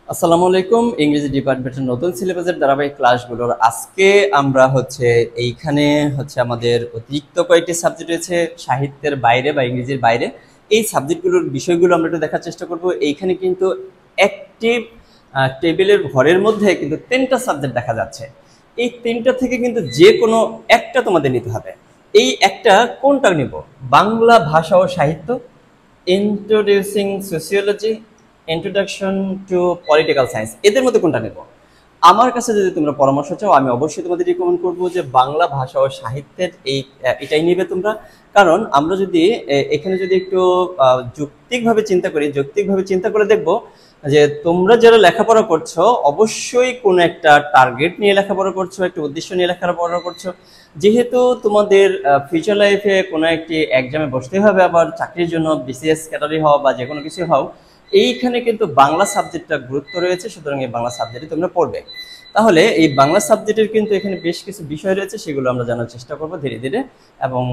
আসসালামু আলাইকুম। ইংরেজি ডিপার্টমেন্টের নতুন সিলেবাসের ধারাবাহিক ক্লাসগুলোর আজকে আমরা এইখানে আমাদের অতিরিক্ত কয়েকটি সাবজেক্ট রয়েছে সাহিত্যের বাইরে বা ইংরেজির বাইরে। এই সাবজেক্টগুলোর বিষয়গুলো আমরা একটু দেখার চেষ্টা করব। এইখানে কিন্তু একটি টেবিলের ঘরের মধ্যে কিন্তু 3টা সাবজেক্ট দেখা যাচ্ছে। এই 3টা থেকে কিন্তু যে কোনো একটা তোমাদের নিতে হবে। এই একটা কোনটা নিব? বাংলা ভাষা ও সাহিত্য, introducing sociology, introduction to political science, এদের মধ্যে কোনটা নেব? আমার কাছে যদি তোমরা পরামর্শ চাও, আমি অবশ্যই তোমাদের রিকমেন্ড করবো যে বাংলা ভাষা ও সাহিত্যের এটাই নিবে তোমরা। কারণ আমরা যদি এখানে যদি একটু যৌক্তিকভাবে চিন্তা করে দেখবো যে তোমরা যারা লেখাপড়া করছো অবশ্যই কোনো একটা টার্গেট নিয়ে লেখাপড়া করছো, একটা উদ্দেশ্য নিয়ে লেখাপড়া করছো। যেহেতু তোমাদের ফিউচার লাইফে কোনো একটি এক্সামে বসতে হবে, আবার চাকরির জন্য বিসিএস ক্যাটাগরি হও বা যে কোনো কিছু হও, এইখানে কিন্তু বাংলা সাবজেক্টটা গুরুত্ব রয়েছে। সুতরাং এই বাংলা সাবজেক্টে তোমরা পড়বে। তাহলে এই বাংলা সাবজেক্টের কিন্তু এখানে বেশ কিছু বিষয় রয়েছে, সেগুলো আমরা জানার চেষ্টা করবো ধীরে ধীরে। এবং